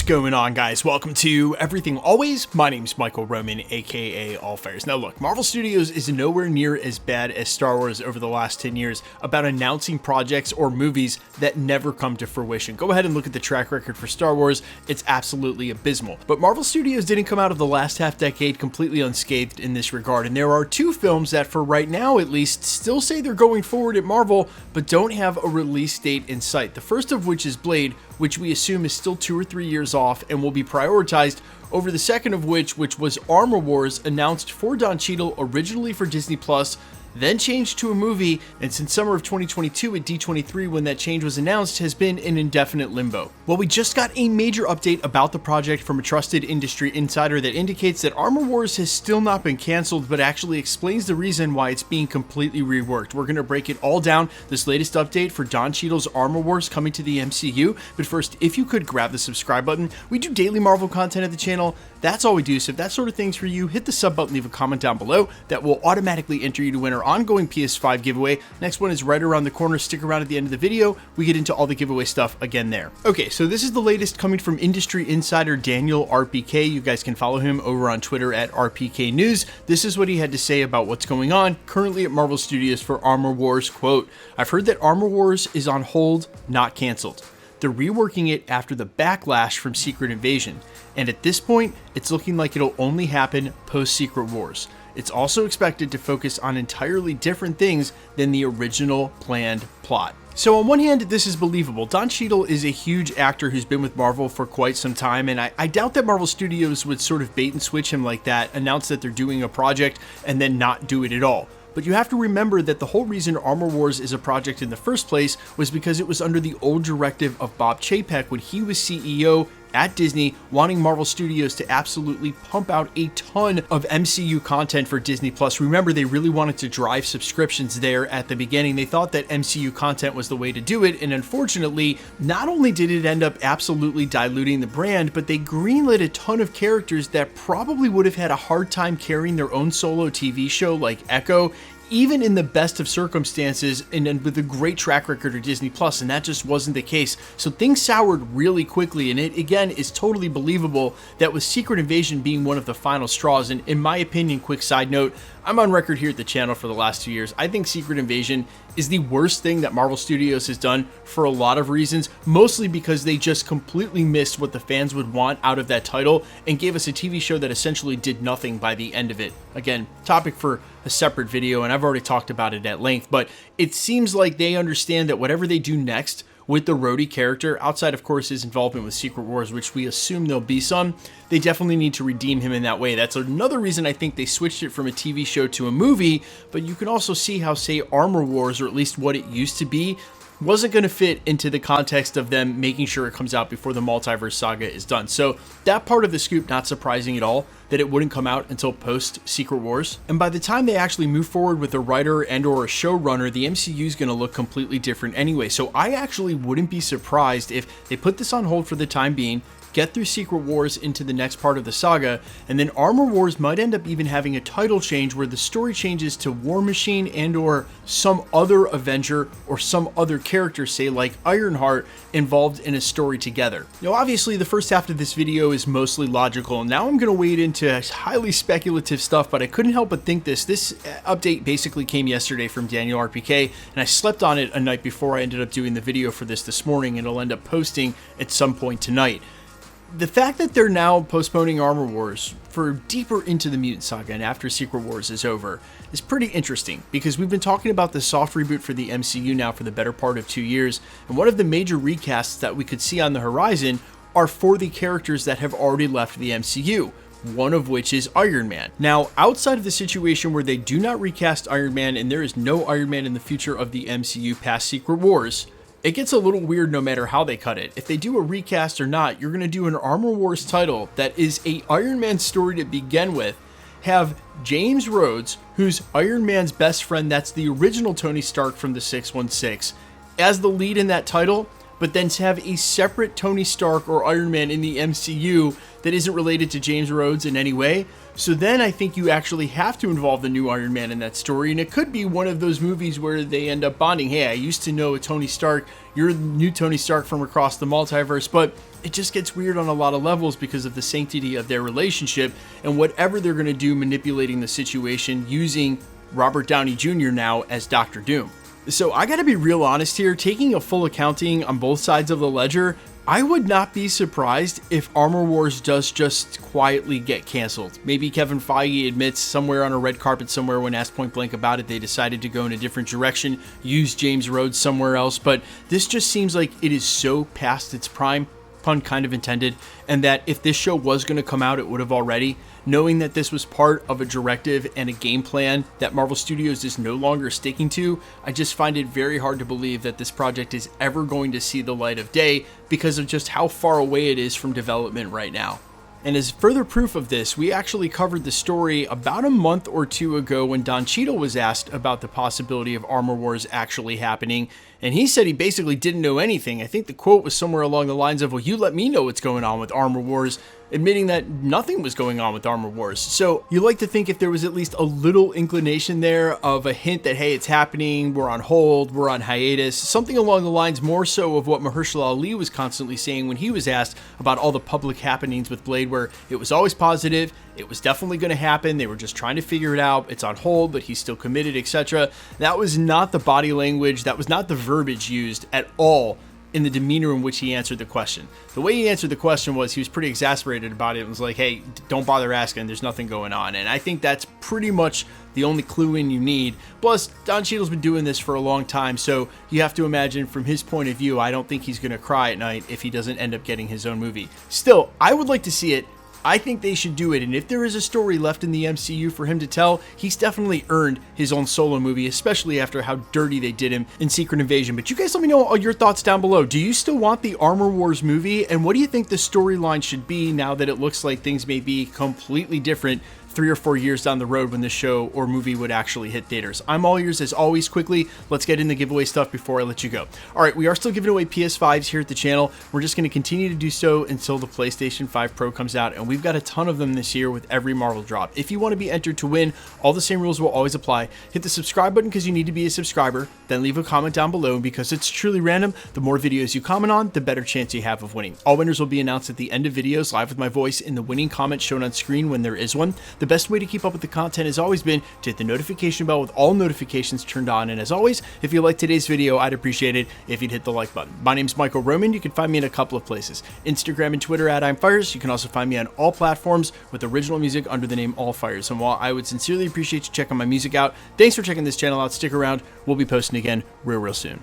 going on, guys? Welcome to Everything Always. My name's Michael Roman, aka Allfairs. Now look, Marvel Studios is nowhere near as bad as Star Wars over the last 10 years about announcing projects or movies that never come to fruition. Go ahead and look at the track record for Star Wars. It's absolutely abysmal. But Marvel Studios didn't come out of the last half decade completely unscathed in this regard, and there are two films that, for right now at least, still say they're going forward at Marvel, but don't have a release date in sight. The first of which is Blade, which we assume is still 2 or 3 years off and will be prioritized over the second of which was Armor Wars, announced for Don Cheadle originally for Disney+, then changed to a movie, and since summer of 2022 at D23 when that change was announced, has been in indefinite limbo. Well, we just got a major update about the project from a trusted industry insider that indicates that Armor Wars has still not been canceled, but actually explains the reason why it's being completely reworked. We're going to break it all down, this latest update for Don Cheadle's Armor Wars coming to the MCU, but first, if you could grab the subscribe button. We do daily Marvel content at the channel. That's all we do, so if that sort of thing's for you, hit the sub button, leave a comment down below. That will automatically enter you to win our ongoing PS5 giveaway. Next one is right around the corner. Stick around at the end of the video. We get into all the giveaway stuff again there. Okay, so this is the latest coming from industry insider Daniel RPK. You guys can follow him over on Twitter at RPK News. This is what he had to say about what's going on currently at Marvel Studios for Armor Wars. Quote, "I've heard that Armor Wars is on hold, not canceled. They're reworking it after the backlash from Secret Invasion, and at this point, it's looking like it'll only happen post-Secret Wars. It's also expected to focus on entirely different things than the original planned plot." So on one hand, this is believable. Don Cheadle is a huge actor who's been with Marvel for quite some time, and I doubt that Marvel Studios would sort of bait and switch him like that, announce that they're doing a project, and then not do it at all. But you have to remember that the whole reason Armor Wars is a project in the first place was because it was under the old directive of Bob Chapek when he was CEO at Disney, wanting Marvel Studios to absolutely pump out a ton of MCU content for Disney+. Remember, they really wanted to drive subscriptions there at the beginning. They thought that MCU content was the way to do it, and unfortunately, not only did it end up absolutely diluting the brand, but they greenlit a ton of characters that probably would have had a hard time carrying their own solo TV show like Echo, even in the best of circumstances, and with a great track record of Disney+, and that just wasn't the case. So things soured really quickly, and it, again, is totally believable that with Secret Invasion being one of the final straws, and in my opinion, quick side note, I'm on record here at the channel for the last 2 years, I think Secret Invasion is the worst thing that Marvel Studios has done for a lot of reasons, mostly because they just completely missed what the fans would want out of that title and gave us a TV show that essentially did nothing by the end of it. Again, topic for a separate video, and I've already talked about it at length, but it seems like they understand that whatever they do next with the Rhodey character, outside of course his involvement with Secret Wars, which we assume there'll be some, they definitely need to redeem him in that way. That's another reason I think they switched it from a TV show to a movie, but you can also see how, say, Armor Wars, or at least what it used to be, wasn't going to fit into the context of them making sure it comes out before the Multiverse saga is done. So that part of the scoop, not surprising at all, that it wouldn't come out until post-Secret Wars. And by the time they actually move forward with a writer and or a showrunner, the MCU is going to look completely different anyway. So I actually wouldn't be surprised if they put this on hold for the time being, get through Secret Wars into the next part of the saga, and then Armor Wars might end up even having a title change where the story changes to War Machine and or some other Avenger or some other character, say like Ironheart, involved in a story together. Now obviously the first half of this video is mostly logical, and now I'm going to wade into highly speculative stuff, but I couldn't help but think this update basically came yesterday from Daniel RPK, and I slept on it a night before I ended up doing the video for this morning, and I'll end up posting at some point tonight. The fact that they're now postponing Armor Wars for deeper into the Mutant saga and after Secret Wars is over is pretty interesting, because we've been talking about the soft reboot for the MCU now for the better part of 2 years, and one of the major recasts that we could see on the horizon are for the characters that have already left the MCU, one of which is Iron Man. Now, outside of the situation where they do not recast Iron Man and there is no Iron Man in the future of the MCU past Secret Wars, it gets a little weird no matter how they cut it. If they do a recast or not, you're going to do an Armor Wars title that is a Iron Man story to begin with, have James Rhodes, who's Iron Man's best friend, that's the original Tony Stark from the 616, as the lead in that title. but then to have a separate Tony Stark or Iron Man in the MCU that isn't related to James Rhodes in any way. So then I think you actually have to involve the new Iron Man in that story, and it could be one of those movies where they end up bonding. Hey, I used to know a Tony Stark, you're the new Tony Stark from across the multiverse, but it just gets weird on a lot of levels because of the sanctity of their relationship and whatever they're going to do manipulating the situation using Robert Downey Jr. now as Doctor Doom. So I gotta be real honest here, taking a full accounting on both sides of the ledger, I would not be surprised if Armor Wars does just quietly get canceled. Maybe Kevin Feige admits somewhere on a red carpet somewhere when asked point blank about it, they decided to go in a different direction, use James Rhodes somewhere else, but this just seems like it is so past its prime, pun kind of intended, and that if this show was going to come out, it would have already. Knowing that this was part of a directive and a game plan that Marvel Studios is no longer sticking to, I just find it very hard to believe that this project is ever going to see the light of day because of just how far away it is from development right now. And as further proof of this, we actually covered the story about a month or two ago when Don Cheadle was asked about the possibility of Armor Wars actually happening, and he said he basically didn't know anything. I think the quote was somewhere along the lines of, well, you let me know what's going on with Armor Wars, admitting that nothing was going on with Armor Wars. So you like to think if there was at least a little inclination there of a hint that, hey, it's happening, we're on hold, we're on hiatus, something along the lines more so of what Mahershala Ali was constantly saying when he was asked about all the public happenings with Blade, where it was always positive, it was definitely going to happen, they were just trying to figure it out, it's on hold, but he's still committed, etc. That was not the body language, that was not the verbiage used at all in the demeanor in which he answered the question. The way he answered the question was he was pretty exasperated about it and was like, hey, don't bother asking, there's nothing going on. And I think that's pretty much the only clue in you need. Plus, Don Cheadle's been doing this for a long time, so you have to imagine from his point of view, I don't think he's going to cry at night if he doesn't end up getting his own movie. Still, I would like to see it. I think they should do it, and if there is a story left in the MCU for him to tell, he's definitely earned his own solo movie, especially after how dirty they did him in Secret Invasion. But you guys let me know all your thoughts down below. Do you still want the Armor Wars movie, and what do you think the storyline should be now that it looks like things may be completely different 3 or 4 years down the road when the show or movie would actually hit theaters? I'm all ears as always. Quickly, let's get into giveaway stuff before I let you go. All right, we are still giving away PS5s here at the channel. We're just going to continue to do so until the PlayStation 5 Pro comes out, and we've got a ton of them this year with every Marvel drop. If you want to be entered to win, all the same rules will always apply. Hit the subscribe button because you need to be a subscriber, then leave a comment down below, and because it's truly random, the more videos you comment on, the better chance you have of winning. All winners will be announced at the end of videos, live with my voice in the winning comment shown on screen when there is one. The best way to keep up with the content has always been to hit the notification bell with all notifications turned on. And as always, if you liked today's video, I'd appreciate it if you'd hit the like button. My name's Michael Roman. You can find me in a couple of places. Instagram and Twitter at I'mFires. You can also find me on all platforms with original music under the name All Fires. And while I would sincerely appreciate you checking my music out, thanks for checking this channel out. Stick around. We'll be posting again real soon.